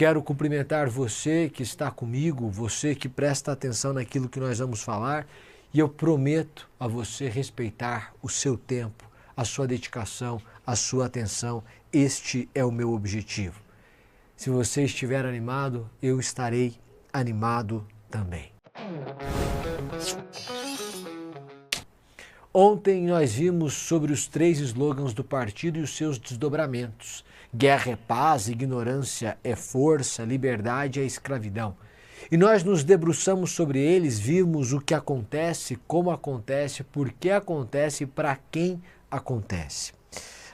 Quero cumprimentar você que está comigo, você que presta atenção naquilo que nós vamos falar, e eu prometo a você respeitar o seu tempo, a sua dedicação, a sua atenção. Este é o meu objetivo. Se você estiver animado, eu estarei animado também. Ontem nós vimos sobre os 3 slogans do partido e os seus desdobramentos. Guerra é paz, ignorância é força, liberdade é escravidão. E nós nos debruçamos sobre eles, vimos o que acontece, como acontece, por que acontece e para quem acontece.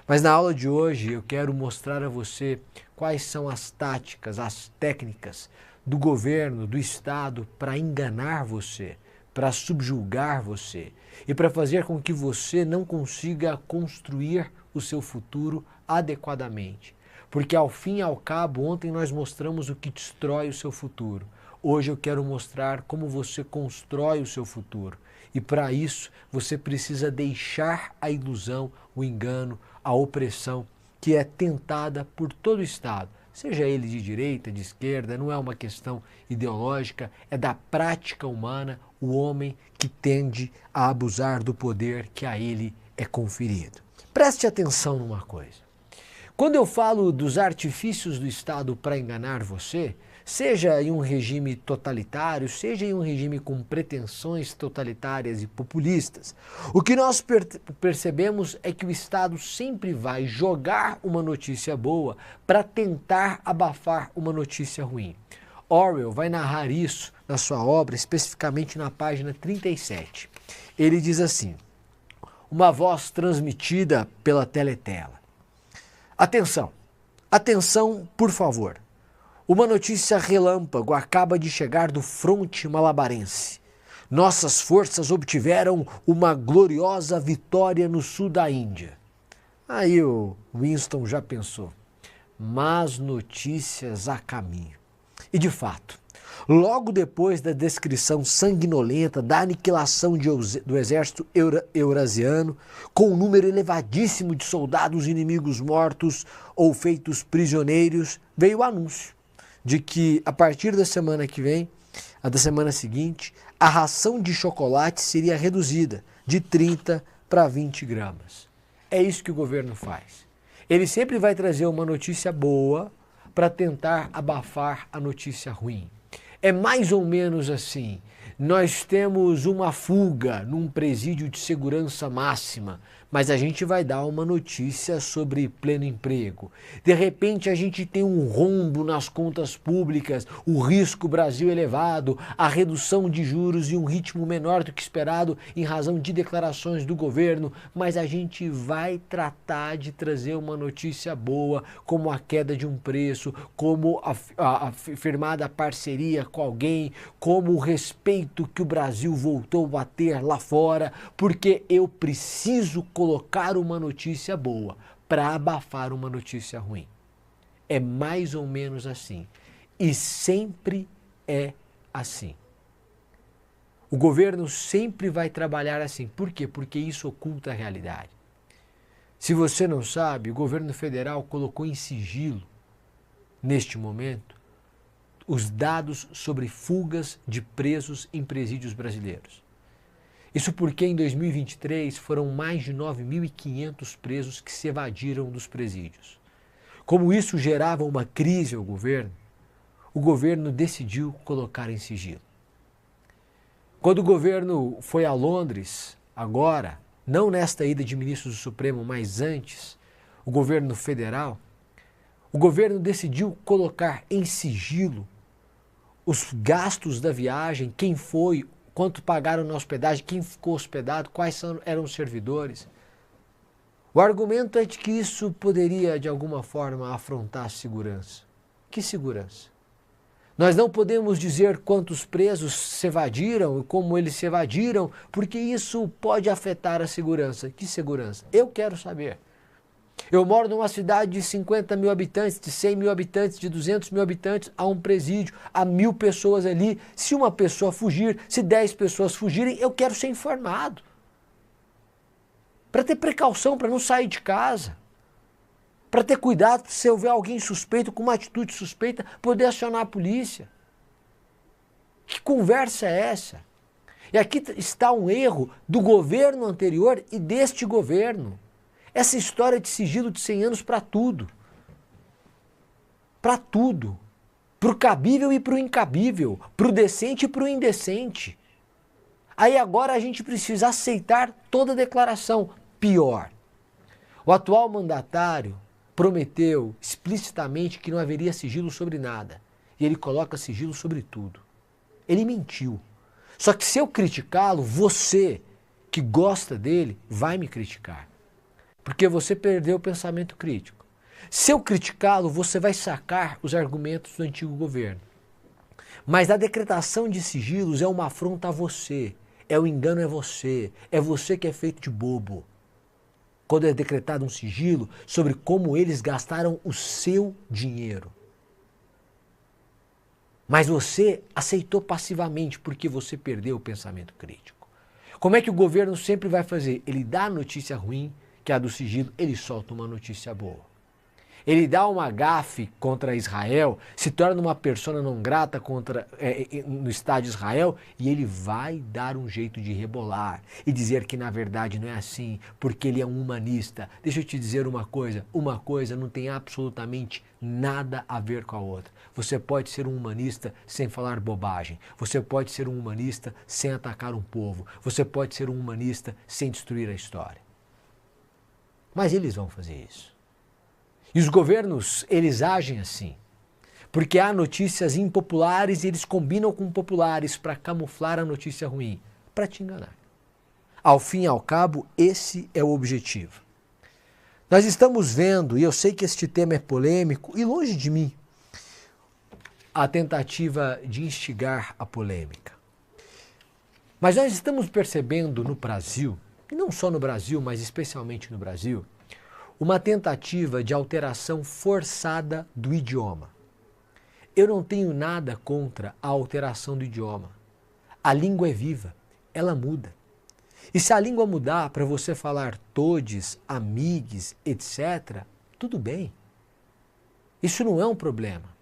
Mas na aula de hoje eu quero mostrar a você quais são as táticas, as técnicas do governo, do Estado para enganar você, para subjugar você e para fazer com que você não consiga construir o seu futuro adequadamente. Porque ao fim e ao cabo, ontem nós mostramos o que destrói o seu futuro. Hoje eu quero mostrar como você constrói o seu futuro. E para isso você precisa deixar a ilusão, o engano, a opressão que é tentada por todo o Estado. Seja ele de direita, de esquerda, não é uma questão ideológica, é da prática humana, o homem que tende a abusar do poder que a ele é conferido. Preste atenção numa coisa. Quando eu falo dos artifícios do Estado para enganar você, seja em um regime totalitário, seja em um regime com pretensões totalitárias e populistas, o que nós percebemos é que o Estado sempre vai jogar uma notícia boa para tentar abafar uma notícia ruim. Orwell vai narrar isso na sua obra, especificamente na página 37. Ele diz assim: uma voz transmitida pela teletela. Atenção, atenção, por favor. Uma notícia relâmpago acaba de chegar do fronte malabarense. Nossas forças obtiveram uma gloriosa vitória no sul da Índia. Aí o Winston já pensou, más notícias a caminho. E de fato, logo depois da descrição sanguinolenta da aniquilação do exército eurasiano, com um número elevadíssimo de soldados inimigos mortos ou feitos prisioneiros, veio o anúncio de que a partir da semana que vem, a da semana seguinte, a ração de chocolate seria reduzida de 30 para 20 gramas. É isso que o governo faz. Ele sempre vai trazer uma notícia boa para tentar abafar a notícia ruim. É mais ou menos assim. Nós temos uma fuga num presídio de segurança máxima, mas a gente vai dar uma notícia sobre pleno emprego. De repente a gente tem um rombo nas contas públicas, o risco Brasil elevado, a redução de juros e um ritmo menor do que esperado em razão de declarações do governo, mas a gente vai tratar de trazer uma notícia boa, como a queda de um preço, como a firmada parceria com alguém, como o respeito que o Brasil voltou a ter lá fora, porque eu preciso colocar uma notícia boa para abafar uma notícia ruim. É mais ou menos assim. E sempre é assim. O governo sempre vai trabalhar assim. Por quê? Porque isso oculta a realidade. Se você não sabe, o governo federal colocou em sigilo, neste momento, os dados sobre fugas de presos em presídios brasileiros. Isso porque em 2023 foram mais de 9.500 presos que se evadiram dos presídios. Como isso gerava uma crise ao governo, o governo decidiu colocar em sigilo. Quando o governo foi a Londres, agora, não nesta ida de ministros do Supremo, mas antes, o governo federal, o governo decidiu colocar em sigilo os gastos da viagem, quem foi, quanto pagaram na hospedagem, quem ficou hospedado, quais eram os servidores. O argumento é de que isso poderia, de alguma forma, afrontar a segurança. Que segurança? Nós não podemos dizer quantos presos se evadiram e como eles se evadiram, porque isso pode afetar a segurança. Que segurança? Eu quero saber. Eu moro numa cidade de 50 mil habitantes, de 100 mil habitantes, de 200 mil habitantes, há um presídio, há 1.000 pessoas ali. Se uma pessoa fugir, se 10 pessoas fugirem, eu quero ser informado. Para ter precaução, para não sair de casa. Para ter cuidado se houver alguém suspeito, com uma atitude suspeita, poder acionar a polícia. Que conversa é essa? E aqui está um erro do governo anterior e deste governo. Essa história de sigilo de 100 anos para tudo. Para tudo. Para o cabível e para o incabível. Para o decente e para o indecente. Aí agora a gente precisa aceitar toda a declaração. Pior. O atual mandatário prometeu explicitamente que não haveria sigilo sobre nada. E ele coloca sigilo sobre tudo. Ele mentiu. Só que se eu criticá-lo, você que gosta dele vai me criticar. Porque você perdeu o pensamento crítico. Se eu criticá-lo, você vai sacar os argumentos do antigo governo. Mas a decretação de sigilos é uma afronta a você. É o engano é você. É você que é feito de bobo. Quando é decretado um sigilo sobre como eles gastaram o seu dinheiro. Mas você aceitou passivamente porque você perdeu o pensamento crítico. Como é que o governo sempre vai fazer? Ele dá a notícia ruim, que é a do sigilo, ele solta uma notícia boa. Ele dá uma gafe contra Israel, se torna uma persona não grata no Estado de Israel e ele vai dar um jeito de rebolar e dizer que na verdade não é assim, porque ele é um humanista. Deixa eu te dizer uma coisa não tem absolutamente nada a ver com a outra. Você pode ser um humanista sem falar bobagem, você pode ser um humanista sem atacar um povo, você pode ser um humanista sem destruir a história. Mas eles vão fazer isso. E os governos, eles agem assim, porque há notícias impopulares e eles combinam com populares para camuflar a notícia ruim, para te enganar. Ao fim e ao cabo, esse é o objetivo. Nós estamos vendo, e eu sei que este tema é polêmico, e longe de mim, a tentativa de instigar a polêmica. Mas nós estamos percebendo no Brasil, e não só no Brasil, mas especialmente no Brasil, uma tentativa de alteração forçada do idioma. Eu não tenho nada contra a alteração do idioma. A língua é viva, ela muda. E se a língua mudar para você falar todes, amigues, etc., tudo bem. Isso não é um problema.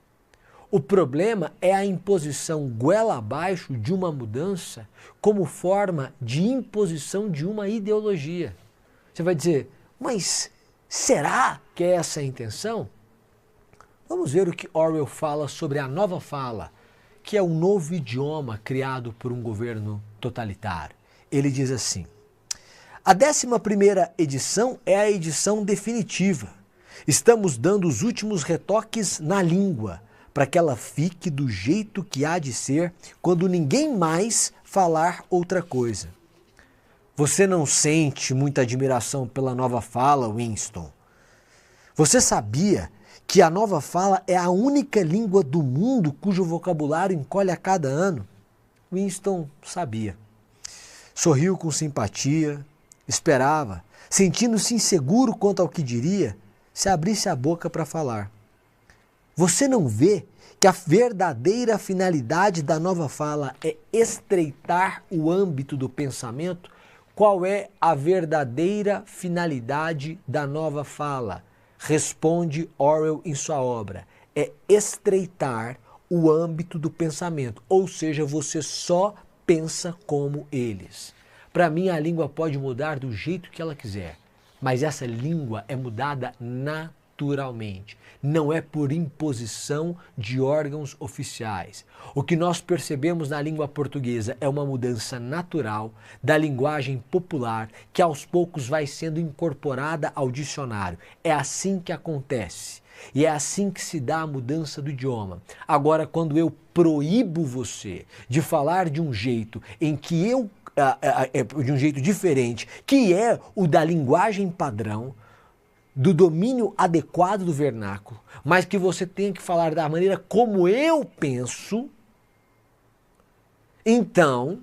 O problema é a imposição goela abaixo de uma mudança como forma de imposição de uma ideologia. Você vai dizer, mas será que é essa a intenção? Vamos ver o que Orwell fala sobre a nova fala, que é um novo idioma criado por um governo totalitário. Ele diz assim: a 11ª edição é a edição definitiva. Estamos dando os últimos retoques na língua, para que ela fique do jeito que há de ser quando ninguém mais falar outra coisa. Você não sente muita admiração pela nova fala, Winston? Você sabia que a nova fala é a única língua do mundo cujo vocabulário encolhe a cada ano? Winston sabia. Sorriu com simpatia, esperava, sentindo-se inseguro quanto ao que diria, se abrisse a boca para falar. Você não vê que a verdadeira finalidade da nova fala é estreitar o âmbito do pensamento? Qual é a verdadeira finalidade da nova fala? Responde Orwell em sua obra. É estreitar o âmbito do pensamento, ou seja, você só pensa como eles. Para mim, a língua pode mudar do jeito que ela quiser, mas essa língua é mudada naturalmente. Não é por imposição de órgãos oficiais. O que nós percebemos na língua portuguesa é uma mudança natural da linguagem popular que aos poucos vai sendo incorporada ao dicionário. É assim que acontece. E é assim que se dá a mudança do idioma. Agora, quando eu proíbo você de falar de um jeito em que de um jeito diferente, que é o da linguagem padrão, do domínio adequado do vernáculo, mas que você tenha que falar da maneira como eu penso, então,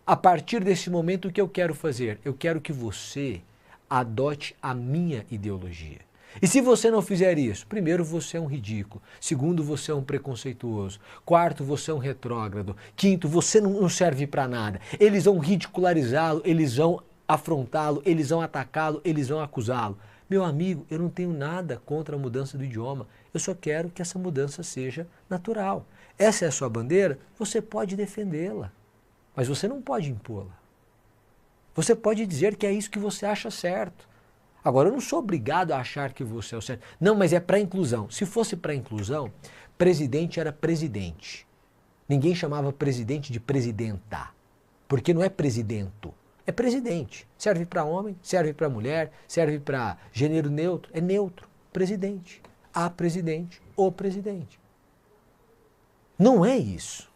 a partir desse momento, o que eu quero fazer? Eu quero que você adote a minha ideologia. E se você não fizer isso, primeiro, você é um ridículo. Segundo, você é um preconceituoso. Quarto, você é um retrógrado. Quinto, você não serve para nada. Eles vão ridicularizá-lo, eles vão afrontá-lo, eles vão atacá-lo, eles vão acusá-lo. Meu amigo, eu não tenho nada contra a mudança do idioma. Eu só quero que essa mudança seja natural. Essa é a sua bandeira? Você pode defendê-la, mas você não pode impô-la. Você pode dizer que é isso que você acha certo. Agora, eu não sou obrigado a achar que você é o certo. Não, mas é para a inclusão. Se fosse para a inclusão, presidente era presidente. Ninguém chamava presidente de presidenta, porque não é presidento, é presidente. Serve para homem, serve para mulher, serve para gênero neutro, é neutro. Presidente, a presidente, o presidente. Não é isso.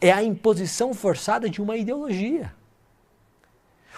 É a imposição forçada de uma ideologia.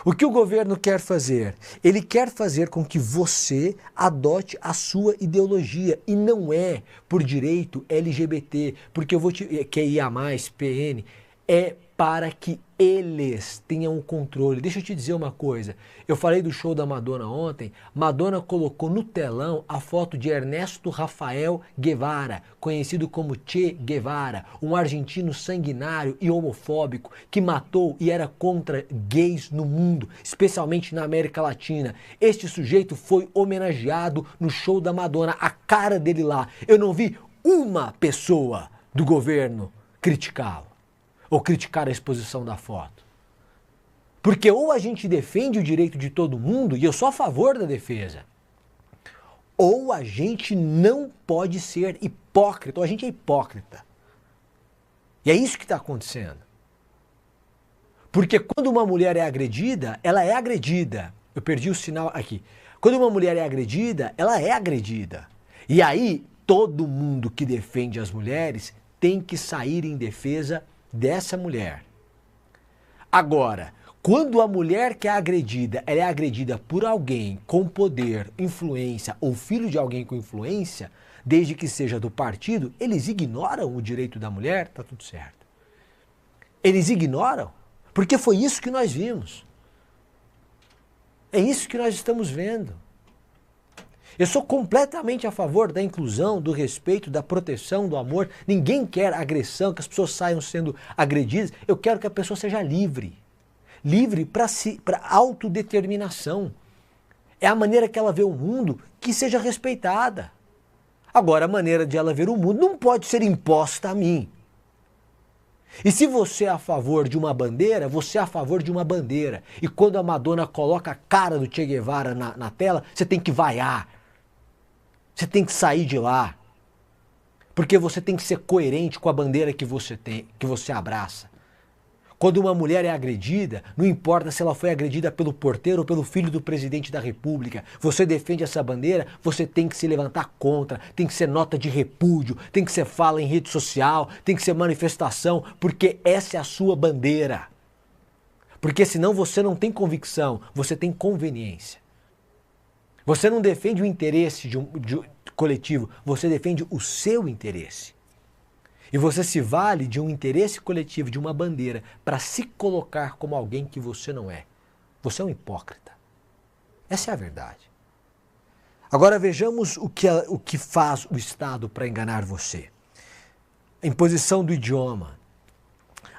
O que o governo quer fazer? Ele quer fazer com que você adote a sua ideologia e não é por direito LGBT, porque eu vou te... que é IA+, PN, é para que eles tenham o controle. Deixa eu te dizer uma coisa, eu falei do show da Madonna ontem, Madonna colocou no telão a foto de Ernesto Rafael Guevara, conhecido como Che Guevara, um argentino sanguinário e homofóbico que matou e era contra gays no mundo, especialmente na América Latina. Este sujeito foi homenageado no show da Madonna, a cara dele lá. Eu não vi uma pessoa do governo criticá-lo ou criticar a exposição da foto. Porque ou a gente defende o direito de todo mundo, e eu sou a favor da defesa, ou a gente não pode ser hipócrita, ou a gente é hipócrita. E é isso que está acontecendo. Porque quando uma mulher é agredida, ela é agredida. Eu perdi o sinal aqui. Quando uma mulher é agredida, ela é agredida. E aí, todo mundo que defende as mulheres tem que sair em defesa dessa mulher. Agora, quando a mulher que é agredida, ela é agredida por alguém com poder, influência ou filho de alguém com influência, desde que seja do partido, eles ignoram o direito da mulher, tá tudo certo. Eles ignoram, porque foi isso que nós vimos. É isso que nós estamos vendo. Eu sou completamente a favor da inclusão, do respeito, da proteção, do amor. Ninguém quer agressão, que as pessoas saiam sendo agredidas. Eu quero que a pessoa seja livre. Livre para autodeterminação. É a maneira que ela vê o mundo que seja respeitada. Agora, a maneira de ela ver o mundo não pode ser imposta a mim. E se você é a favor de uma bandeira, você é a favor de uma bandeira. E quando a Madonna coloca a cara do Che Guevara na tela, você tem que vaiar. Você tem que sair de lá, porque você tem que ser coerente com a bandeira que você tem, que você abraça. Quando uma mulher é agredida, não importa se ela foi agredida pelo porteiro ou pelo filho do presidente da República, você defende essa bandeira, você tem que se levantar contra, tem que ser nota de repúdio, tem que ser fala em rede social, tem que ser manifestação, porque essa é a sua bandeira. Porque senão você não tem convicção, você tem conveniência. Você não defende o interesse de coletivo, você defende o seu interesse. E você se vale de um interesse coletivo, de uma bandeira, para se colocar como alguém que você não é. Você é um hipócrita. Essa é a verdade. Agora vejamos o que faz o Estado para enganar você. A imposição do idioma.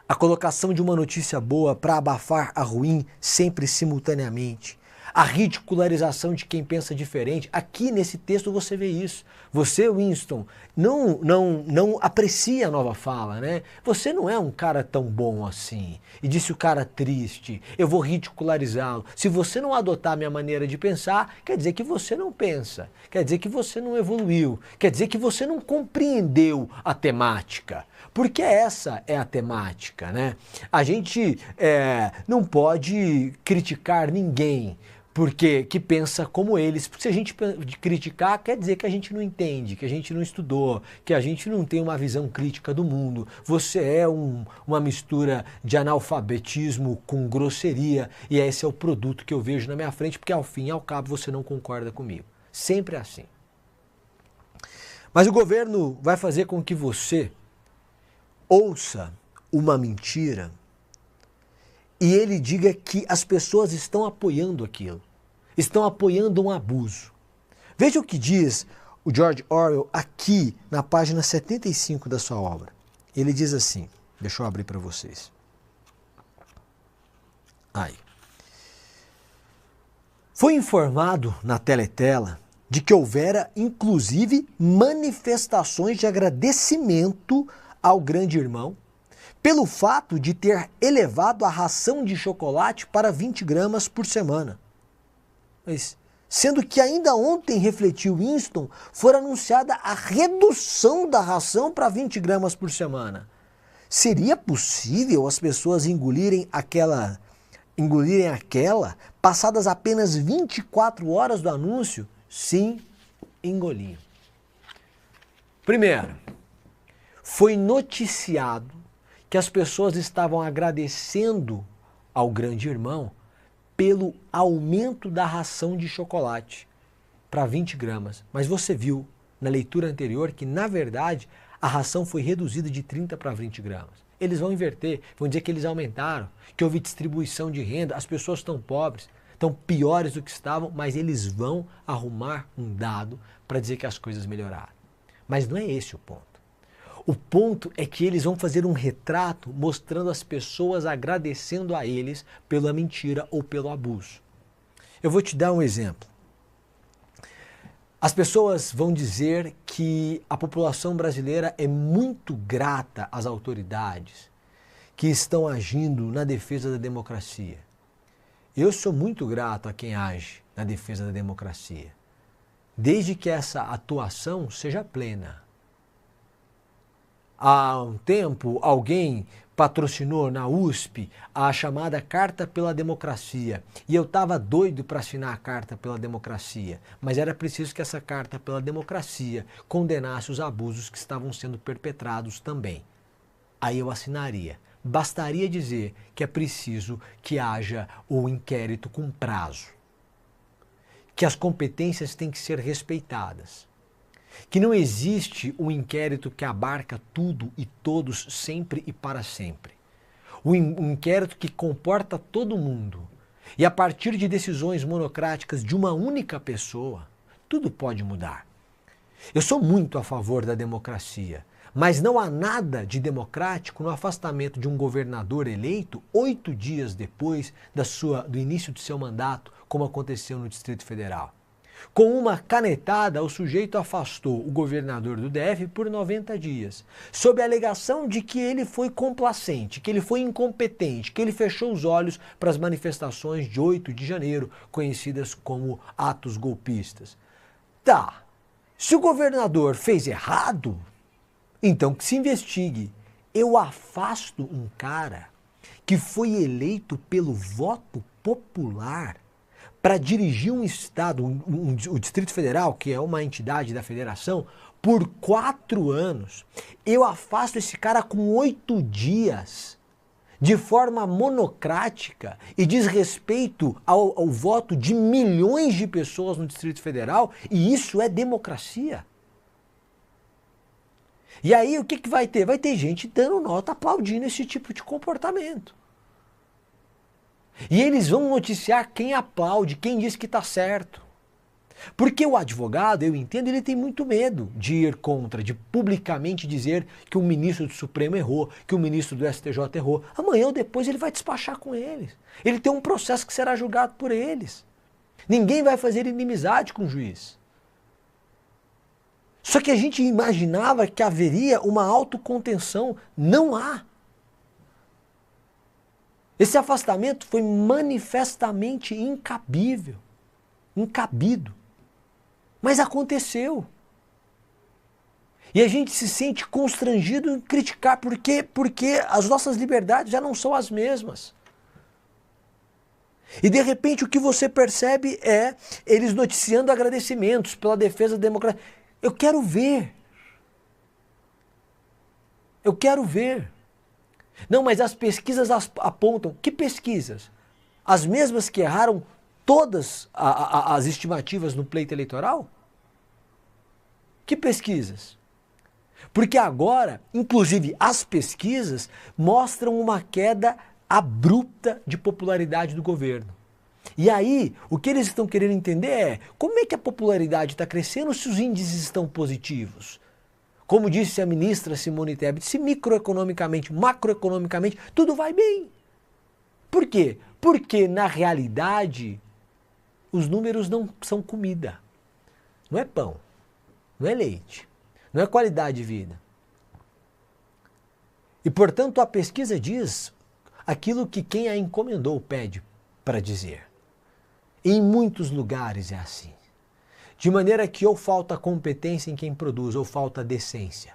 A colocação de uma notícia boa para abafar a ruim sempre simultaneamente. A ridicularização de quem pensa diferente. Aqui nesse texto você vê isso. Você, Winston, não aprecia a nova fala, né? Você não é um cara tão bom assim. E disse o cara triste, eu vou ridicularizá-lo. Se você não adotar a minha maneira de pensar, quer dizer que você não pensa. Quer dizer que você não evoluiu. Quer dizer que você não compreendeu a temática. Porque essa é a temática, né? A gente não pode criticar ninguém porque que pensa como eles. Porque se a gente criticar, quer dizer que a gente não entende, que a gente não estudou, que a gente não tem uma visão crítica do mundo. Você é uma mistura de analfabetismo com grosseria e esse é o produto que eu vejo na minha frente, porque ao fim e ao cabo você não concorda comigo. Sempre é assim. Mas o governo vai fazer com que você ouça uma mentira e ele diga que as pessoas estão apoiando aquilo, estão apoiando um abuso. Veja o que diz o George Orwell aqui na página 75 da sua obra. Ele diz assim, deixa eu abrir para vocês. Aí. Foi informado na Teletela de que houvera, inclusive, manifestações de agradecimento ao grande irmão pelo fato de ter elevado a ração de chocolate para 20 gramas por semana. Mas, sendo que ainda ontem, refletiu Winston, fora anunciada a redução da ração para 20 gramas por semana. Seria possível as pessoas engolirem aquela, passadas apenas 24 horas do anúncio? Sim, engoliam. Primeiro, foi noticiado que as pessoas estavam agradecendo ao grande irmão pelo aumento da ração de chocolate para 20 gramas. Mas você viu na leitura anterior que, na verdade, a ração foi reduzida de 30 para 20 gramas. Eles vão inverter, vão dizer que eles aumentaram, que houve distribuição de renda, as pessoas estão pobres, estão piores do que estavam, mas eles vão arrumar um dado para dizer que as coisas melhoraram. Mas não é esse o ponto. O ponto é que eles vão fazer um retrato mostrando as pessoas agradecendo a eles pela mentira ou pelo abuso. Eu vou te dar um exemplo. As pessoas vão dizer que a população brasileira é muito grata às autoridades que estão agindo na defesa da democracia. Eu sou muito grato a quem age na defesa da democracia, desde que essa atuação seja plena. Há um tempo, alguém patrocinou na USP a chamada Carta pela Democracia. E eu estava doido para assinar a Carta pela Democracia. Mas era preciso que essa Carta pela Democracia condenasse os abusos que estavam sendo perpetrados também. Aí eu assinaria. Bastaria dizer que é preciso que haja o inquérito com prazo. Que as competências têm que ser respeitadas. Que não existe um inquérito que abarca tudo e todos sempre e para sempre. Um inquérito que comporta todo mundo. E a partir de decisões monocráticas de uma única pessoa, tudo pode mudar. Eu sou muito a favor da democracia, mas não há nada de democrático no afastamento de um governador eleito 8 dias depois do início de seu mandato, como aconteceu no Distrito Federal. Com uma canetada, o sujeito afastou o governador do DF por 90 dias, sob a alegação de que ele foi complacente, que ele foi incompetente, que ele fechou os olhos para as manifestações de 8 de janeiro, conhecidas como atos golpistas. Tá, se o governador fez errado, então que se investigue. Eu afasto um cara que foi eleito pelo voto popular para dirigir um estado, o Distrito Federal, que é uma entidade da federação, por 4 anos. Eu afasto esse cara com 8 dias, de forma monocrática e diz respeito ao voto de milhões de pessoas no Distrito Federal, e isso é democracia. E aí o que vai ter? Vai ter gente dando nota, aplaudindo esse tipo de comportamento. E eles vão noticiar quem aplaude, quem diz que está certo. Porque o advogado, eu entendo, ele tem muito medo de ir contra, de publicamente dizer que o ministro do Supremo errou, que o ministro do STJ errou. Amanhã ou depois ele vai despachar com eles. Ele tem um processo que será julgado por eles. Ninguém vai fazer inimizade com o juiz. Só que a gente imaginava que haveria uma autocontenção. Não há. Esse afastamento foi manifestamente incabível, incabido. Mas aconteceu. E a gente se sente constrangido em criticar porque as nossas liberdades já não são as mesmas. E de repente o que você percebe é eles noticiando agradecimentos pela defesa da democracia. Eu quero ver. Eu quero ver. Não, mas as pesquisas apontam. Que pesquisas? As mesmas que erraram todas as estimativas no pleito eleitoral? Que pesquisas? Porque agora, inclusive, as pesquisas mostram uma queda abrupta de popularidade do governo. E aí, o que eles estão querendo entender é como é que a popularidade está crescendo se os índices estão positivos? Como disse a ministra Simone Tebet, se microeconomicamente, macroeconomicamente, tudo vai bem. Por quê? Porque, na realidade, os números não são comida. Não é pão, não é leite, não é qualidade de vida. E, portanto, a pesquisa diz aquilo que quem a encomendou pede para dizer. E em muitos lugares é assim. De maneira que ou falta competência em quem produz, ou falta decência.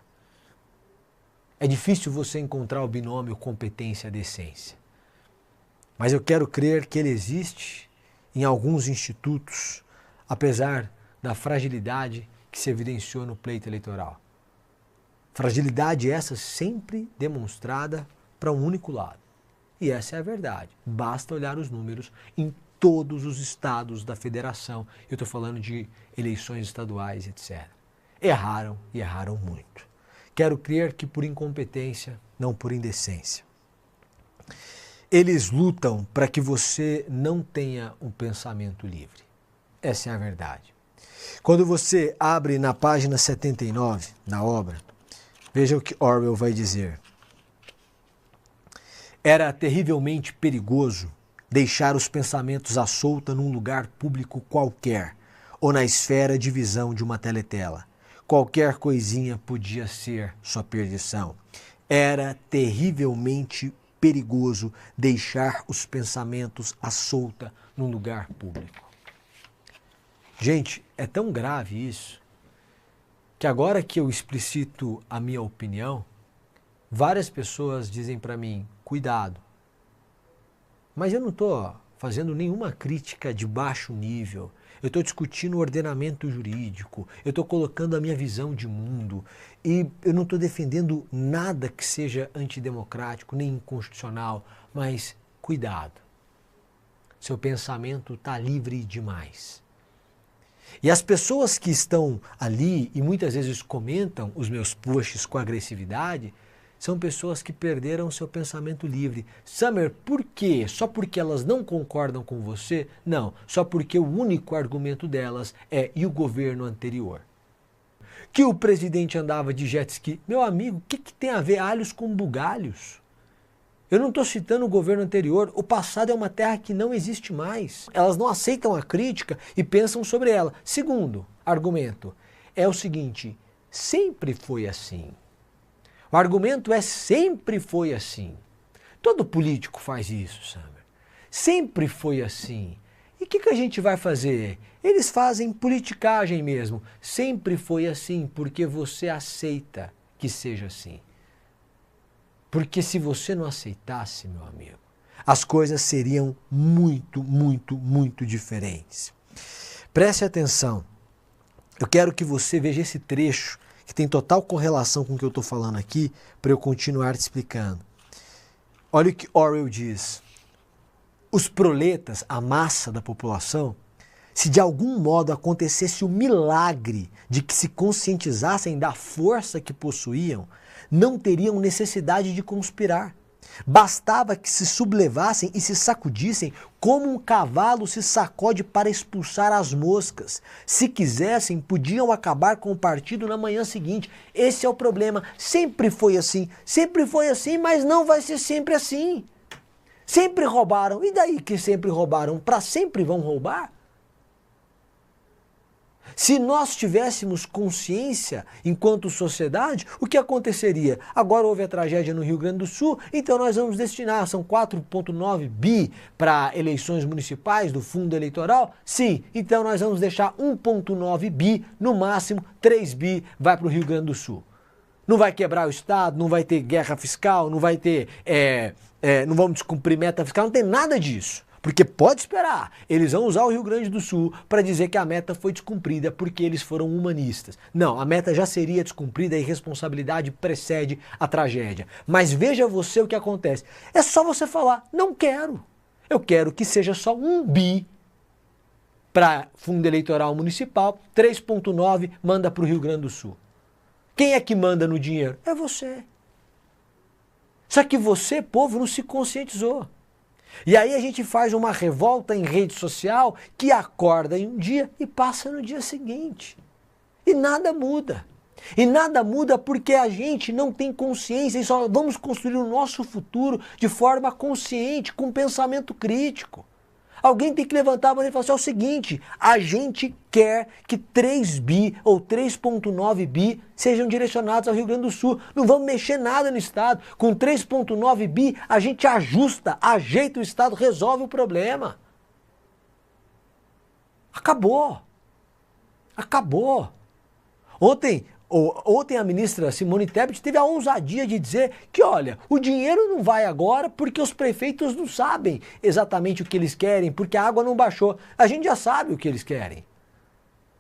É difícil você encontrar o binômio competência-decência. Mas eu quero crer que ele existe em alguns institutos, apesar da fragilidade que se evidenciou no pleito eleitoral. Fragilidade essa sempre demonstrada para um único lado. E essa é a verdade. Basta olhar os números em todos os estados da federação. Eu estou falando de eleições estaduais, etc. Erraram e erraram muito. Quero crer que por incompetência, não por indecência. Eles lutam para que você não tenha um pensamento livre. Essa é a verdade. Quando você abre na página 79 da obra, veja o que Orwell vai dizer. Era terrivelmente perigoso deixar os pensamentos à solta num lugar público qualquer ou na esfera de visão de uma teletela. Qualquer coisinha podia ser sua perdição. Era terrivelmente perigoso deixar os pensamentos à solta num lugar público. Gente, é tão grave isso que agora que eu explicito a minha opinião, várias pessoas dizem para mim, cuidado. Mas eu não estou fazendo nenhuma crítica de baixo nível. Eu estou discutindo o ordenamento jurídico, eu estou colocando a minha visão de mundo e eu não estou defendendo nada que seja antidemocrático, nem inconstitucional, mas cuidado. Seu pensamento está livre demais. E as pessoas que estão ali e muitas vezes comentam os meus posts com agressividade, são pessoas que perderam seu pensamento livre. Summer, por quê? Só porque elas não concordam com você? Não, só porque o único argumento delas é e o governo anterior. Que o presidente andava de jet ski. Meu amigo, o que tem a ver alhos com bugalhos? Eu não estou citando o governo anterior, o passado é uma terra que não existe mais. Elas não aceitam a crítica e pensam sobre ela. Segundo argumento, é o seguinte, sempre foi assim. O argumento é sempre foi assim. Todo político faz isso, Summer. Sempre foi assim. E o que a gente vai fazer? Eles fazem politicagem mesmo. Sempre foi assim, porque você aceita que seja assim. Porque se você não aceitasse, meu amigo, as coisas seriam muito, muito, muito diferentes. Preste atenção. Eu quero que você veja esse trecho que tem total correlação com o que eu estou falando aqui, para eu continuar te explicando. Olha o que Orwell diz. Os proletas, a massa da população, se de algum modo acontecesse o milagre de que se conscientizassem da força que possuíam, não teriam necessidade de conspirar. Bastava que se sublevassem e se sacudissem como um cavalo se sacode para expulsar as moscas. Se quisessem, podiam acabar com o partido na manhã seguinte. Esse é o problema. Sempre foi assim, mas não vai ser sempre assim. Sempre roubaram. E daí que sempre roubaram? Para sempre vão roubar? Se nós tivéssemos consciência enquanto sociedade, o que aconteceria? Agora houve a tragédia no Rio Grande do Sul, então nós vamos destinar, são 4,9 bi para eleições municipais do fundo eleitoral? Sim, então nós vamos deixar 1,9 bi, no máximo 3 bi vai para o Rio Grande do Sul. Não vai quebrar o Estado, não vai ter guerra fiscal, não vai ter, não vamos descumprir meta fiscal, não tem nada disso. Porque pode esperar, eles vão usar o Rio Grande do Sul para dizer que a meta foi descumprida porque eles foram humanistas. Não, a meta já seria descumprida e a irresponsabilidade precede a tragédia. Mas veja você o que acontece. É só você falar, não quero. Eu quero que seja só 1 bi para fundo eleitoral municipal, 3,9 manda para o Rio Grande do Sul. Quem é que manda no dinheiro? É você. Só que você, povo, não se conscientizou. E aí a gente faz uma revolta em rede social que acorda em um dia e passa no dia seguinte. E nada muda. E nada muda porque a gente não tem consciência e só vamos construir o nosso futuro de forma consciente, com pensamento crítico. Alguém tem que levantar a bandeira e falar assim, é o seguinte, a gente quer que 3 bi ou 3,9 bi sejam direcionados ao Rio Grande do Sul. Não vamos mexer nada no Estado. Com 3,9 bi a gente ajusta, ajeita o Estado, resolve o problema. Acabou. Acabou. Ontem a ministra Simone Tebet teve a ousadia de dizer que, olha, o dinheiro não vai agora porque os prefeitos não sabem exatamente o que eles querem, porque a água não baixou. A gente já sabe o que eles querem.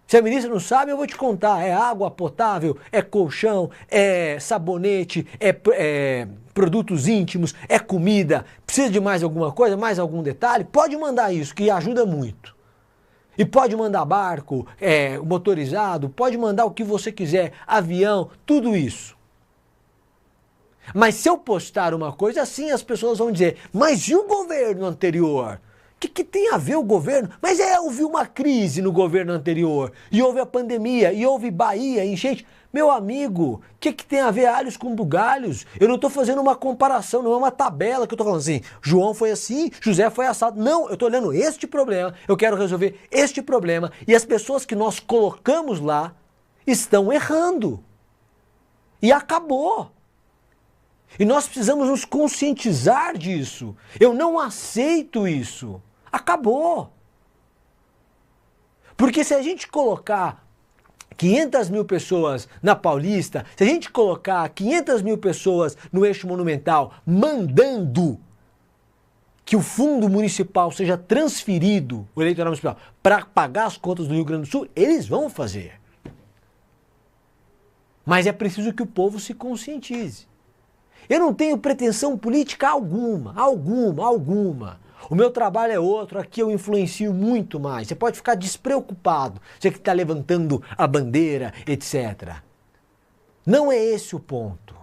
Se a ministra não sabe, eu vou te contar. É água potável, é colchão, é sabonete, é produtos íntimos, é comida. Precisa de mais alguma coisa, mais algum detalhe? Pode mandar isso, que ajuda muito. E pode mandar barco, motorizado, pode mandar o que você quiser, avião, tudo isso. Mas se eu postar uma coisa assim, as pessoas vão dizer, mas e o governo anterior? O que tem a ver o governo? Mas houve uma crise no governo anterior, e houve a pandemia, e houve Bahia, enchente. Meu amigo, o que tem a ver alhos com bugalhos? Eu não estou fazendo uma comparação, não é uma tabela que eu estou falando assim, João foi assim, José foi assado. Não, eu estou olhando este problema, eu quero resolver este problema, e as pessoas que nós colocamos lá estão errando. E acabou. E nós precisamos nos conscientizar disso. Eu não aceito isso. Acabou. Porque se a gente colocar 500 mil pessoas na Paulista, se a gente colocar 500 mil pessoas no eixo monumental mandando que o fundo municipal seja transferido, o eleitoral municipal, para pagar as contas do Rio Grande do Sul, eles vão fazer. Mas é preciso que o povo se conscientize. Eu não tenho pretensão política alguma. O meu trabalho é outro, aqui eu influencio muito mais. Você pode ficar despreocupado, você que está levantando a bandeira, etc. Não é esse o ponto.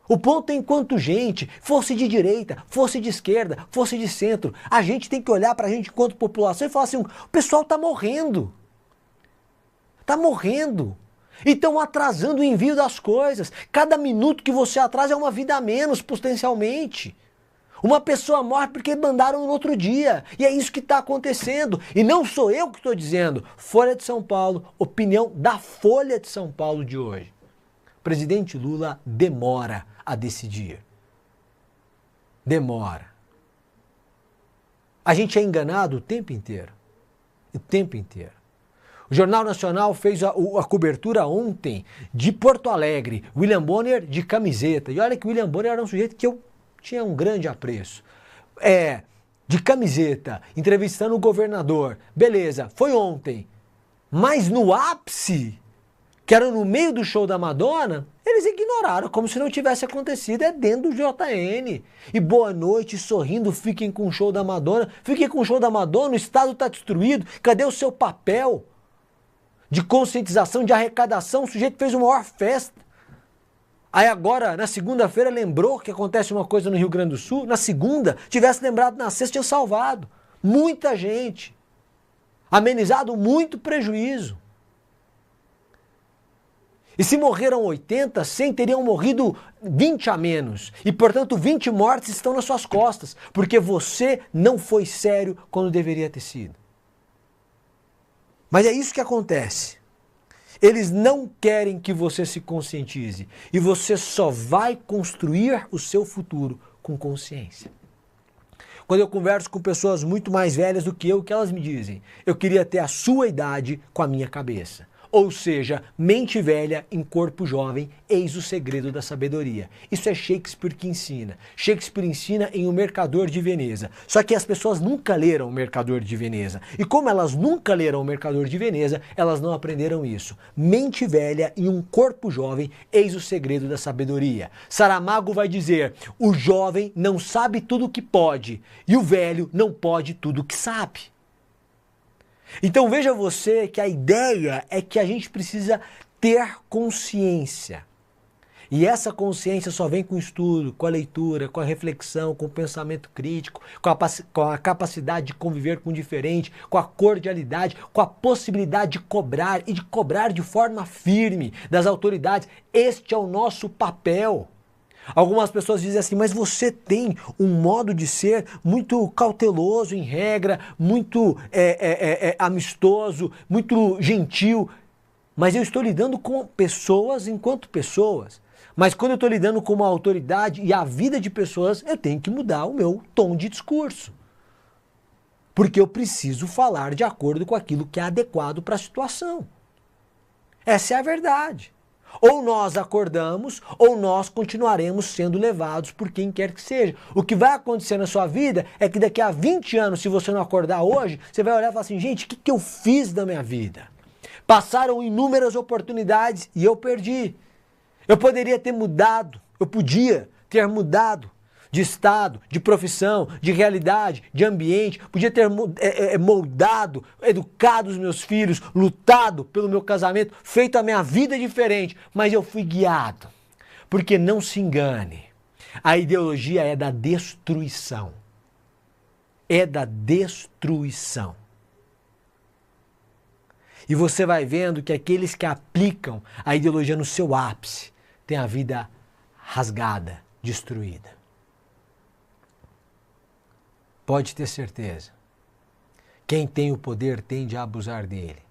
O ponto é enquanto gente, fosse de direita, fosse de esquerda, fosse de centro, a gente tem que olhar para a gente enquanto população e falar assim, o pessoal está morrendo. Está morrendo. E estão atrasando o envio das coisas. Cada minuto que você atrasa é uma vida a menos, potencialmente. Uma pessoa morre porque mandaram no outro dia. E é isso que está acontecendo. E não sou eu que estou dizendo. Folha de São Paulo, opinião da Folha de São Paulo de hoje. O presidente Lula demora a decidir. Demora. A gente é enganado o tempo inteiro. O tempo inteiro. O Jornal Nacional fez a cobertura ontem de Porto Alegre. William Bonner de camiseta. E olha que o William Bonner era um sujeito que eu tinha um grande apreço. De camiseta, entrevistando o governador. Beleza, foi ontem. Mas no ápice, que era no meio do show da Madonna, eles ignoraram, como se não tivesse acontecido. É dentro do JN. E boa noite, sorrindo, fiquem com o show da Madonna. Fiquem com o show da Madonna, o Estado está destruído. Cadê o seu papel de conscientização, de arrecadação? O sujeito fez uma maior festa. Aí agora, na segunda-feira, lembrou que acontece uma coisa no Rio Grande do Sul. Na segunda, tivesse lembrado na sexta, tinha salvado muita gente. Amenizado muito prejuízo. E se morreram 80, 100 teriam morrido 20 a menos. E, portanto, 20 mortes estão nas suas costas. Porque você não foi sério quando deveria ter sido. Mas é isso que acontece. Eles não querem que você se conscientize. E você só vai construir o seu futuro com consciência. Quando eu converso com pessoas muito mais velhas do que eu, o que elas me dizem? Eu queria ter a sua idade com a minha cabeça. Ou seja, mente velha em corpo jovem, eis o segredo da sabedoria. Isso é Shakespeare que ensina. Shakespeare ensina em O Mercador de Veneza. Só que as pessoas nunca leram O Mercador de Veneza. E como elas nunca leram O Mercador de Veneza, elas não aprenderam isso. Mente velha em um corpo jovem, eis o segredo da sabedoria. Saramago vai dizer, o jovem não sabe tudo o que pode, e o velho não pode tudo o que sabe. Então veja você que a ideia é que a gente precisa ter consciência. E essa consciência só vem com o estudo, com a leitura, com a reflexão, com o pensamento crítico, com a capacidade de conviver com o diferente, com a cordialidade, com a possibilidade de cobrar e de cobrar de forma firme das autoridades. Este é o nosso papel. Algumas pessoas dizem assim, mas você tem um modo de ser muito cauteloso em regra, muito amistoso, muito gentil. Mas eu estou lidando com pessoas enquanto pessoas. Mas quando eu estou lidando com uma autoridade e a vida de pessoas, eu tenho que mudar o meu tom de discurso. Porque eu preciso falar de acordo com aquilo que é adequado para a situação. Essa é a verdade. Ou nós acordamos, ou nós continuaremos sendo levados por quem quer que seja. O que vai acontecer na sua vida é que daqui a 20 anos, se você não acordar hoje, você vai olhar e falar assim, gente, o que eu fiz da minha vida? Passaram inúmeras oportunidades e eu perdi. Eu poderia ter mudado, eu podia ter mudado de estado, de profissão, de realidade, de ambiente, podia ter moldado, educado os meus filhos, lutado pelo meu casamento, feito a minha vida diferente, mas eu fui guiado. Porque não se engane, a ideologia é da destruição. É da destruição. E você vai vendo que aqueles que aplicam a ideologia no seu ápice têm a vida rasgada, destruída. Pode ter certeza. Quem tem o poder tende a abusar dele.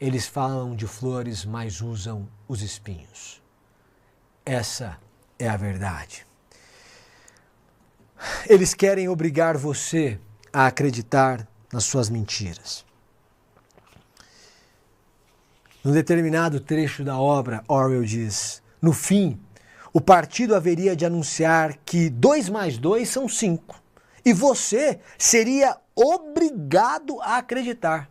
Eles falam de flores, mas usam os espinhos. Essa é a verdade. Eles querem obrigar você a acreditar nas suas mentiras. Num determinado trecho da obra, Orwell diz, no fim, o partido haveria de anunciar que 2 mais 2 são 5. E você seria obrigado a acreditar.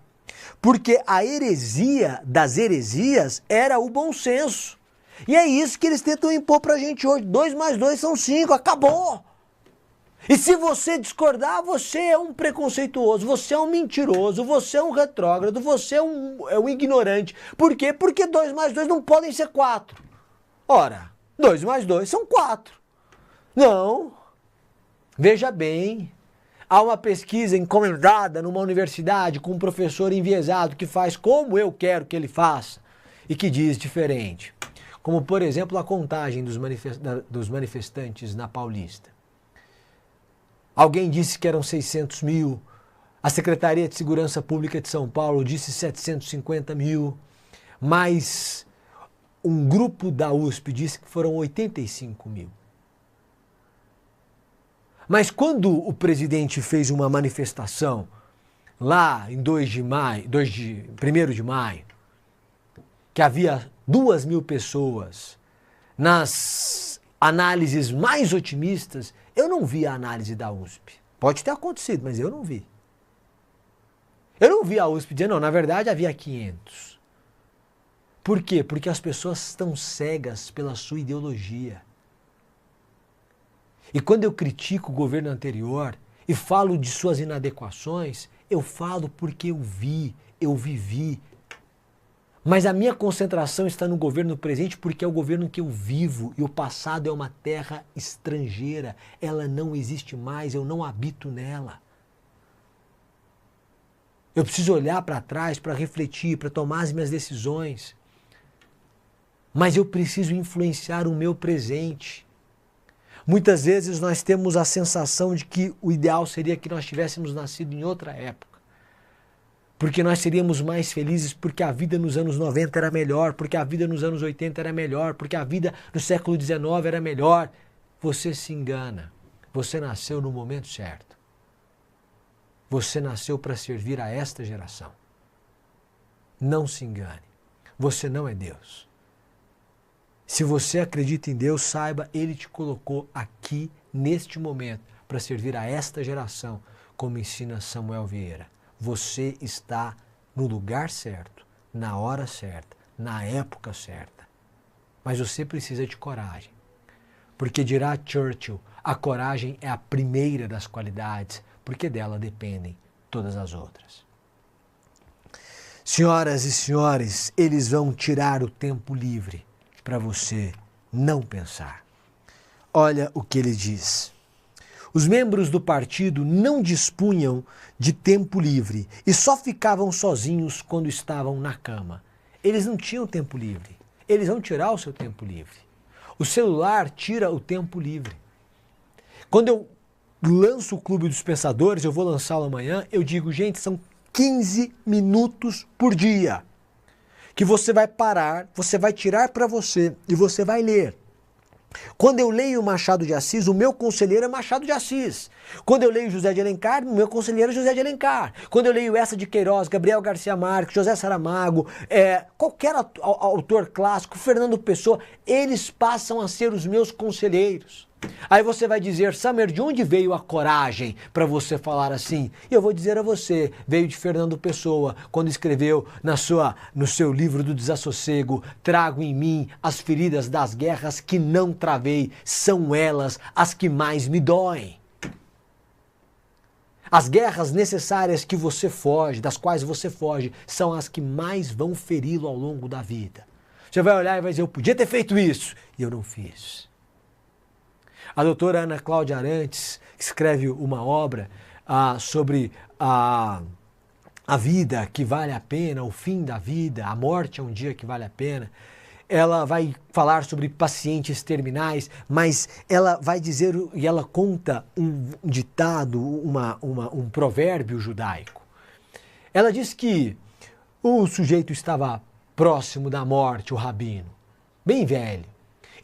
Porque a heresia das heresias era o bom senso. E é isso que eles tentam impor pra gente hoje. 2 mais 2 são 5, acabou! E se você discordar, você é um preconceituoso, você é um mentiroso, você é um retrógrado, você é um ignorante. Por quê? Porque 2 mais 2 não podem ser 4. Ora, 2 mais 2 são 4. Não. Veja bem, há uma pesquisa encomendada numa universidade com um professor enviesado que faz como eu quero que ele faça e que diz diferente. Como, por exemplo, a contagem dos manifestantes na Paulista. Alguém disse que eram 600 mil, a Secretaria de Segurança Pública de São Paulo disse 750 mil, mas um grupo da USP disse que foram 85 mil. Mas quando o presidente fez uma manifestação lá em 1 de maio, que havia 2 mil pessoas, nas análises mais otimistas, eu não vi a análise da USP. Pode ter acontecido, mas eu não vi. Eu não vi a USP dizendo, não, na verdade havia 500. Por quê? Porque as pessoas estão cegas pela sua ideologia. E quando eu critico o governo anterior e falo de suas inadequações, eu falo porque eu vi, eu vivi. Mas a minha concentração está no governo presente porque é o governo que eu vivo e o passado é uma terra estrangeira. Ela não existe mais, eu não habito nela. Eu preciso olhar para trás, para refletir, para tomar as minhas decisões. Mas eu preciso influenciar o meu presente. Muitas vezes nós temos a sensação de que o ideal seria que nós tivéssemos nascido em outra época. Porque nós seríamos mais felizes, porque a vida nos anos 90 era melhor, porque a vida nos anos 80 era melhor, porque a vida no século XIX era melhor. Você se engana. Você nasceu no momento certo. Você nasceu para servir a esta geração. Não se engane. Você não é Deus. Se você acredita em Deus, saiba, Ele te colocou aqui, neste momento, para servir a esta geração, como ensina Samuel Vieira. Você está no lugar certo, na hora certa, na época certa. Mas você precisa de coragem. Porque dirá Churchill, a coragem é a primeira das qualidades, porque dela dependem todas as outras. Senhoras e senhores, eles vão tirar o tempo livre para você não pensar. Olha o que ele diz. Os membros do partido não dispunham de tempo livre e só ficavam sozinhos quando estavam na cama. Eles não tinham tempo livre. Eles vão tirar o seu tempo livre. O celular tira o tempo livre. Quando eu lanço o Clube dos Pensadores, eu vou lançá-lo amanhã, eu digo, gente, são 15 minutos por dia que você vai parar, você vai tirar para você e você vai ler. Quando eu leio Machado de Assis, o meu conselheiro é Machado de Assis. Quando eu leio José de Alencar, o meu conselheiro é José de Alencar. Quando eu leio Essa de Queiroz, Gabriel Garcia Marques, José Saramago, qualquer autor clássico, Fernando Pessoa, eles passam a ser os meus conselheiros. Aí você vai dizer, Samer, de onde veio a coragem para você falar assim? E eu vou dizer a você, veio de Fernando Pessoa, quando escreveu no seu livro do Desassossego, trago em mim as feridas das guerras que não travei, são elas as que mais me doem. As guerras necessárias que você foge, das quais você foge, são as que mais vão feri-lo ao longo da vida. Você vai olhar e vai dizer, eu podia ter feito isso, e eu não fiz. A doutora Ana Cláudia Arantes escreve uma obra sobre a vida que vale a pena, o fim da vida, a morte é um dia que vale a pena. Ela vai falar sobre pacientes terminais, mas ela vai dizer, e ela conta um ditado, um provérbio judaico. Ela diz que o sujeito estava próximo da morte, o rabino, bem velho.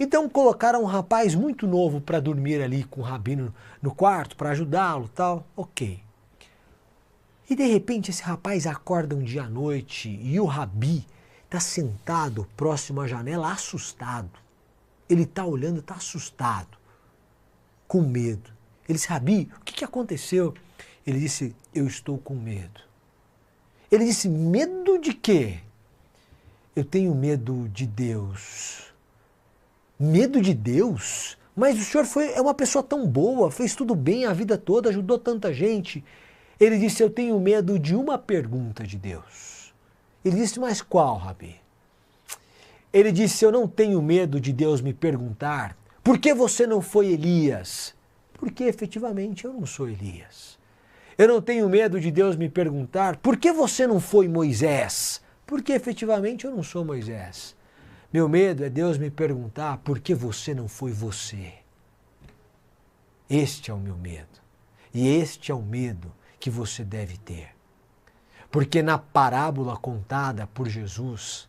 Então colocaram um rapaz muito novo para dormir ali com o rabino no quarto, para ajudá-lo, tal, ok. E de repente esse rapaz acorda um dia à noite e o rabi está sentado próximo à janela, assustado. Ele está olhando, está assustado, com medo. Ele disse, rabi, o que aconteceu? Ele disse, eu estou com medo. Ele disse, medo de quê? Eu tenho medo de Deus. Medo de Deus? Mas o senhor é uma pessoa tão boa, fez tudo bem a vida toda, ajudou tanta gente. Ele disse, eu tenho medo de uma pergunta de Deus. Ele disse, mas qual, rabi? Ele disse, eu não tenho medo de Deus me perguntar, por que você não foi Elias? Porque efetivamente eu não sou Elias. Eu não tenho medo de Deus me perguntar, por que você não foi Moisés? Porque efetivamente eu não sou Moisés. Meu medo é Deus me perguntar por que você não foi você. Este é o meu medo. E este é o medo que você deve ter. Porque na parábola contada por Jesus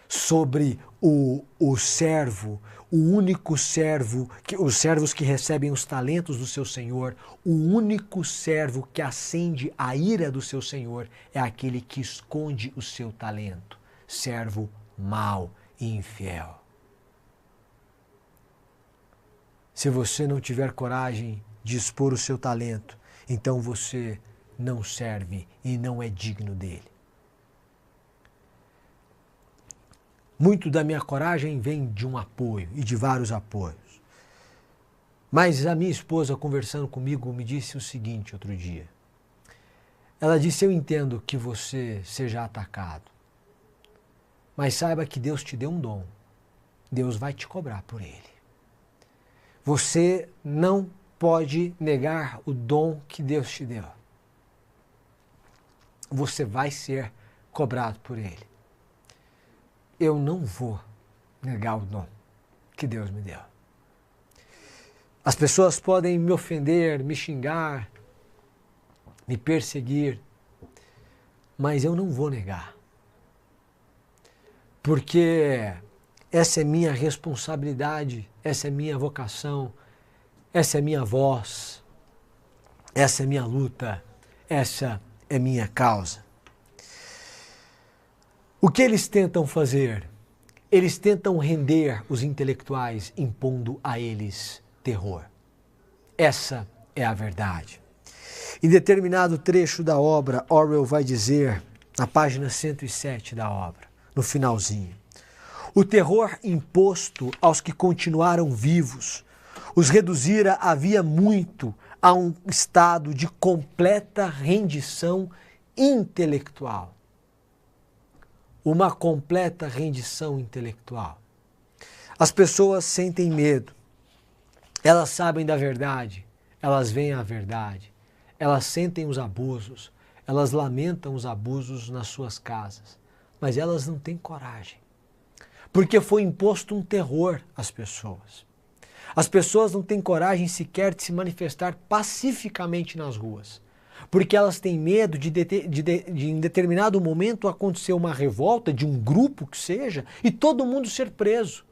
sobre o servo, o único servo, os servos que recebem os talentos do seu senhor, o único servo que acende a ira do seu senhor é aquele que esconde o seu talento. Servo mau e infiel. Se você não tiver coragem de expor o seu talento, então você não serve e não é digno dele. Muito da minha coragem vem de um apoio e de vários apoios. Mas a minha esposa, conversando comigo, me disse o seguinte outro dia. Ela disse, eu entendo que você seja atacado, mas saiba que Deus te deu um dom. Deus vai te cobrar por ele. Você não pode negar o dom que Deus te deu. Você vai ser cobrado por ele. Eu não vou negar o dom que Deus me deu. As pessoas podem me ofender, me xingar, me perseguir, mas eu não vou negar. Porque essa é minha responsabilidade, essa é minha vocação, essa é minha voz, essa é minha luta, essa é minha causa. O que eles tentam fazer? Eles tentam render os intelectuais, impondo a eles terror. Essa é a verdade. Em determinado trecho da obra, Orwell vai dizer, na página 107 da obra, no finalzinho, o terror imposto aos que continuaram vivos os reduzira havia muito a um estado de completa rendição intelectual. Uma completa rendição intelectual. As pessoas sentem medo, elas sabem da verdade, elas veem a verdade, elas sentem os abusos, elas lamentam os abusos nas suas casas, mas elas não têm coragem. porque foi imposto um terror às pessoas. As pessoas não têm coragem sequer de se manifestar pacificamente nas ruas, porque elas têm medo de em determinado momento acontecer uma revolta de um grupo que seja e todo mundo ser preso.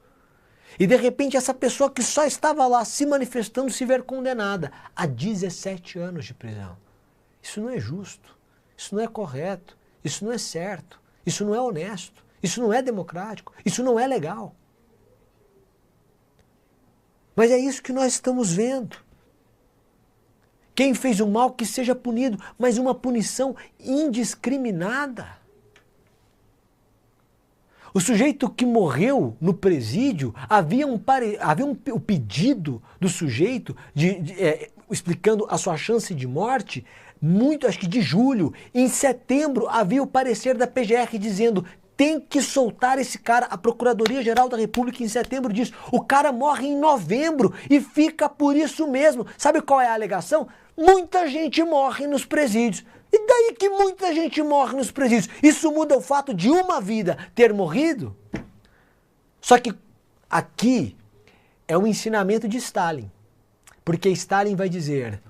E de repente essa pessoa que só estava lá se manifestando se ver condenada a 17 anos de prisão. Isso não é justo, isso não é correto, isso não é certo, isso não é honesto, isso não é democrático, isso não é legal. Mas é isso que nós estamos vendo. Quem fez o mal que seja punido, mas uma punição indiscriminada. O sujeito que morreu no presídio, havia o pedido do sujeito explicando a sua chance de morte, acho que de julho. Em setembro havia o parecer da PGR dizendo: tem que soltar esse cara. A Procuradoria-Geral da República em setembro diz: o cara morre em novembro e fica por isso mesmo. Sabe qual é a alegação? Muita gente morre nos presídios. E daí que muita gente morre nos presídios? Isso muda o fato de uma vida ter morrido? Só que aqui é um ensinamento de Stalin. Porque Stalin vai dizer: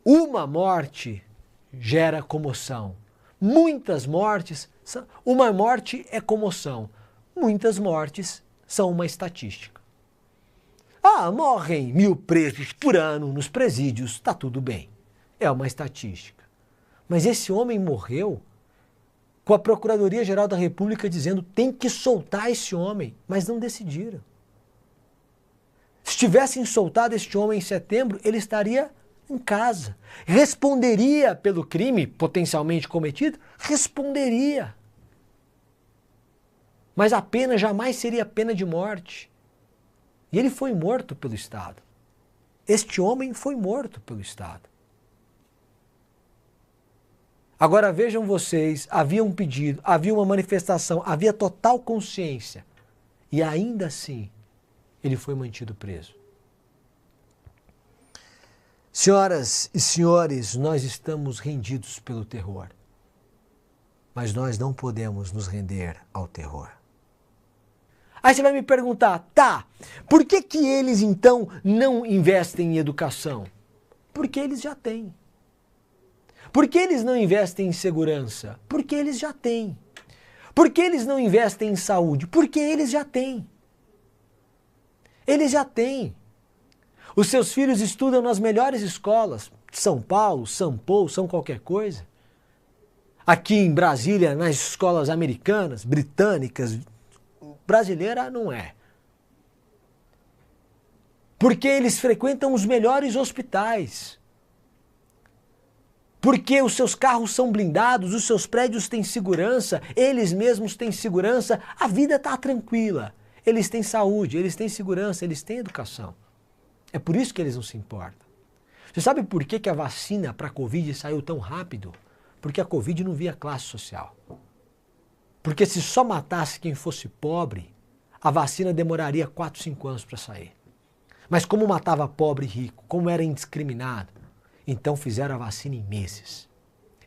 uma morte gera comoção. Muitas mortes, uma morte é comoção. Muitas mortes são uma estatística. Ah, morrem 1000 presos por ano nos presídios, está tudo bem. É uma estatística. Mas esse homem morreu com a Procuradoria-Geral da República dizendo: tem que soltar esse homem, mas não decidiram. Se tivessem soltado este homem em setembro, ele estaria em casa. Responderia pelo crime potencialmente cometido? Responderia. Mas a pena jamais seria pena de morte. E ele foi morto pelo Estado. Este homem foi morto pelo Estado. Agora vejam vocês, havia um pedido, havia uma manifestação, havia total consciência. E ainda assim, ele foi mantido preso. Senhoras e senhores, nós estamos rendidos pelo terror. Mas nós não podemos nos render ao terror. Aí você vai me perguntar: tá, por que eles então não investem em educação? Porque eles já têm. Por que eles não investem em segurança? Porque eles já têm. Por que eles não investem em saúde? Porque eles já têm. Eles já têm. Os seus filhos estudam nas melhores escolas. São Paulo, São Paulo, São qualquer coisa. Aqui em Brasília, nas escolas americanas, britânicas, brasileira não é. Porque eles frequentam os melhores hospitais. Porque os seus carros são blindados, os seus prédios têm segurança, eles mesmos têm segurança, a vida está tranquila. Eles têm saúde, eles têm segurança, eles têm educação. É por isso que eles não se importam. Você sabe por que a vacina para a Covid saiu tão rápido? Porque a Covid não via classe social. Porque se só matasse quem fosse pobre, a vacina demoraria 4, 5 anos para sair. Mas como matava pobre e rico, como era indiscriminado, então fizeram a vacina em meses.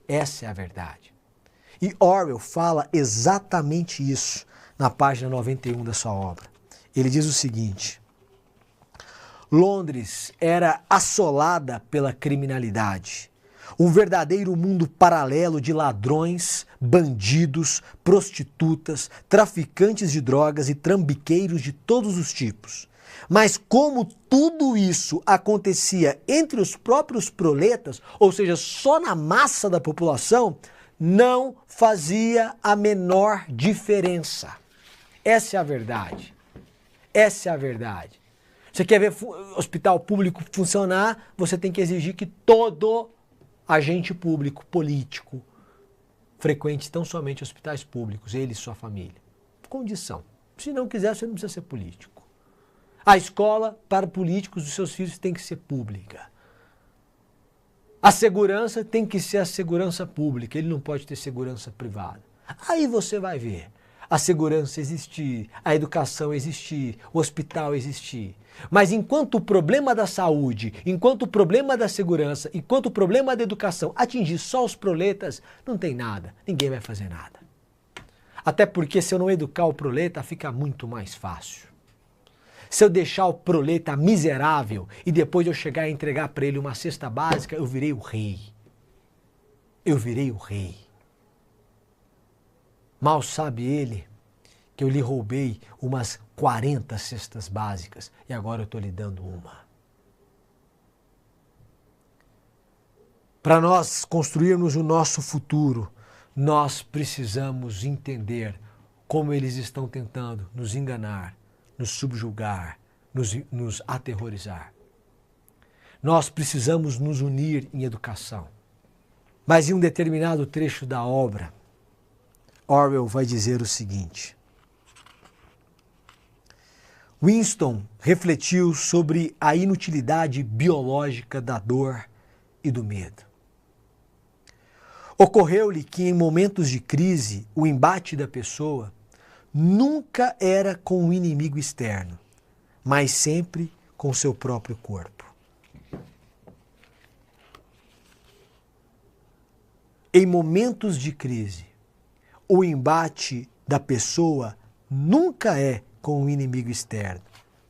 Essa é a verdade. E Orwell fala exatamente isso na página 91 da sua obra. Ele diz o seguinte: Londres era assolada pela criminalidade. Um verdadeiro mundo paralelo de ladrões, bandidos, prostitutas, traficantes de drogas e trambiqueiros de todos os tipos. Mas como tudo isso acontecia entre os próprios proletas, ou seja, só na massa da população, não fazia a menor diferença. Essa é a verdade. Essa é a verdade. Você quer ver hospital público funcionar, você tem que exigir que todo agente público, político, frequente tão somente hospitais públicos, ele e sua família. Condição. Se não quiser, você não precisa ser político. A escola para políticos dos seus filhos tem que ser pública. A segurança tem que ser a segurança pública, ele não pode ter segurança privada. Aí você vai ver a segurança existir, a educação existir, o hospital existir. Mas enquanto o problema da saúde, enquanto o problema da segurança, enquanto o problema da educação atingir só os proletas, não tem nada, ninguém vai fazer nada. Até porque se eu não educar o proleta, fica muito mais fácil. Se eu deixar o proleta miserável e depois eu chegar a entregar para ele uma cesta básica, eu virei o rei. Eu virei o rei. Mal sabe ele que eu lhe roubei umas 40 cestas básicas e agora eu estou lhe dando uma. Para nós construirmos o nosso futuro, nós precisamos entender como eles estão tentando nos enganar, nos subjugar, nos aterrorizar. Nós precisamos nos unir em educação. Mas em um determinado trecho da obra, Orwell vai dizer o seguinte: Winston refletiu sobre a inutilidade biológica da dor e do medo. Ocorreu-lhe que em momentos de crise, o embate da pessoa nunca era com o inimigo externo, mas sempre com seu próprio corpo. Em momentos de crise, o embate da pessoa nunca é com o inimigo externo,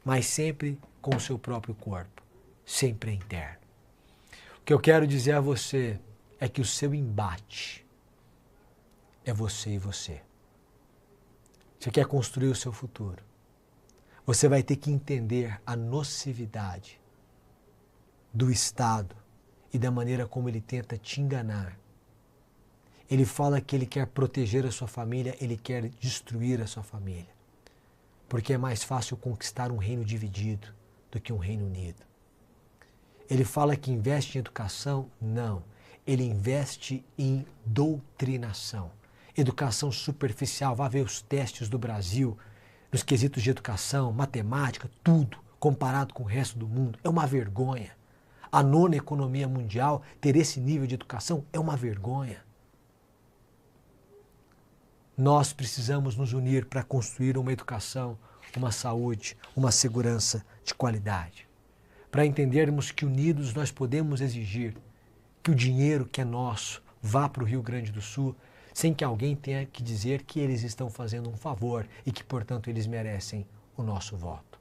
mas sempre com o seu próprio corpo, sempre é interno. O que eu quero dizer a você é que o seu embate é você e você. Você quer construir o seu futuro. Você vai ter que entender a nocividade do Estado e da maneira como ele tenta te enganar. Ele fala que ele quer proteger a sua família, ele quer destruir a sua família. Porque é mais fácil conquistar um reino dividido do que um reino unido. Ele fala que investe em educação? Não. Ele investe em doutrinação. Educação superficial, vá ver os testes do Brasil, nos quesitos de educação, matemática, tudo, comparado com o resto do mundo. É uma vergonha. A nona economia mundial ter esse nível de educação é uma vergonha. Nós precisamos nos unir para construir uma educação, uma saúde, uma segurança de qualidade. Para entendermos que unidos nós podemos exigir que o dinheiro que é nosso vá para o Rio Grande do Sul sem que alguém tenha que dizer que eles estão fazendo um favor e que, portanto, eles merecem o nosso voto.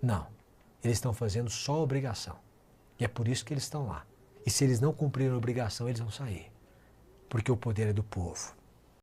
Não, eles estão fazendo só obrigação. E é por isso que eles estão lá. E se eles não cumprirem a obrigação, eles vão sair. Porque o poder é do povo.